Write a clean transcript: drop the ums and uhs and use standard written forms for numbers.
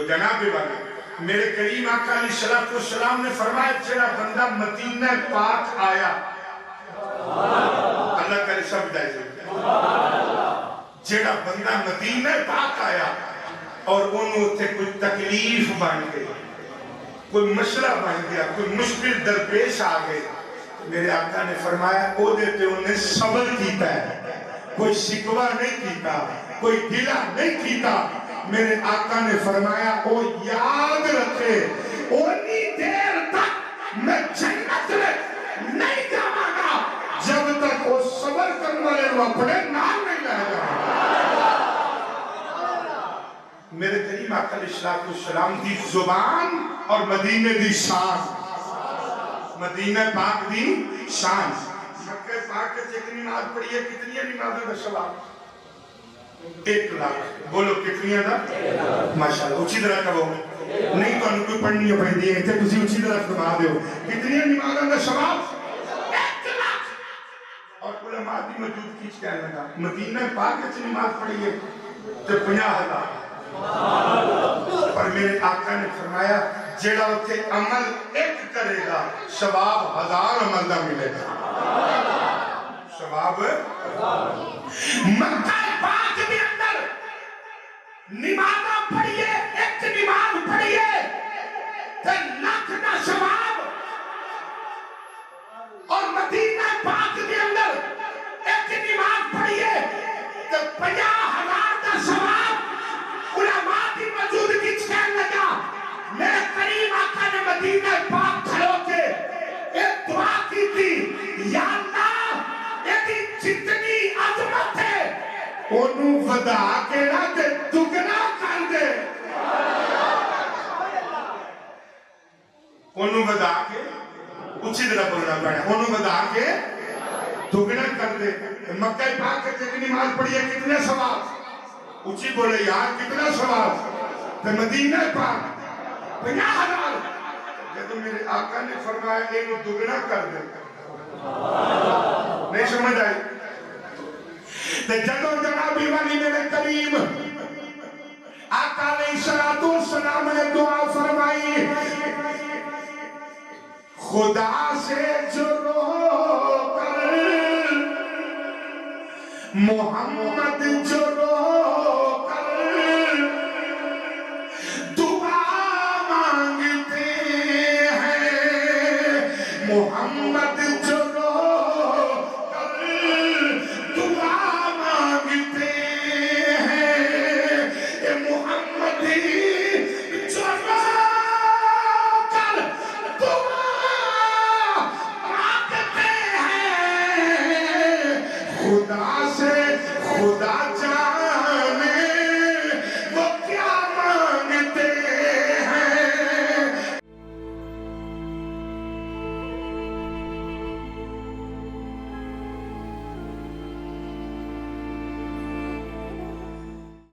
تو جناب والا میرے کریم آقا علیہ السلام نے فرمایا جڑا بندہ مدینہ پاک آیا اللہ کرے سب جائز جڑا بندہ مدینہ پاک آیا اور انہوں تے کوئی تکلیف بن گئی کوئی مسئلہ بن گیا کوئی مشکل درپیش آ گئی میرے آقا نے فرمایا او دیتے انہیں صبر کیتا ہے کوئی شکوہ نہیں کیتا کوئی گلہ نہیں کیتا میرے آقا نے فرمایا او یاد رکھے اونی دیر تک میں جنت میں نہیں جاواں گا جب تک وہ صبر کرنے والے وہ اپنے نام نہیں لے گا میرے کریم آقا علیہ السلام دی زبان اور مدینہ دی شان مدینہ پاک دی شان مکہ پاک سے ایک نماز پڑھی ہے کتنی نمازوں کا سواب 1 لاکھ بولو کتنی دا ماشاءاللہ اچھی طرح کہو نہیں تو انہوں کوئی پڑھنی پڑھ دی ہے تسی اچھی طرح فرما دے ہو کتنی نمازوں کا سواب 1 لاکھ اور علماء بھی موجود کیچ کہنے لگا مدینہ پاک سے نماز پڑھی ہے تو 50,000 اور میرے آقا نے فرمایا جڑا ہوتے عمل ایک کرے گا ثواب 1000 عمل دا ملے گا ثواب مکہ پاک کے اندر نماز پڑھیے ایک نماز پڑھیے تے لاکھ دا ثواب اور مدینہ پاک کے اندر ایک نماز پڑھیے تے 50,000 دا ثواب علماء کی موجود کچھ کہنے لگا میرے کریم آقا نے مدینہ پاک کھڑو کے ایک دعا کی تھی یا اللہ ایک جتنی عظمت ہے انہوں ودا کے نہ دے دگنا کر دے انہوں ودا کے اچھی طرح بولنا پڑا انہوں ودا کے دگنا کر دے مکہ پاک کے جتنی نماز پڑھی ہے کتنے ثواب اچھی بولے یار کتنا ثواب تو مدینہ پاک 50,000 جب میرے آقا نے فرمایا انہوں دگنا کر دے نہیں سمجھ آئی تو جدو جنابی والی میرے کریم آقا علیہ السلام نے دعا فرمائی خدا سے جو رو کر محمد جو رو کر دعا مانگتے ہیں محمد جو رو کر دعا مانگتے ہیں محمد جو رو کر دعا مانگتے ہیں خدا سے خدا چاہتے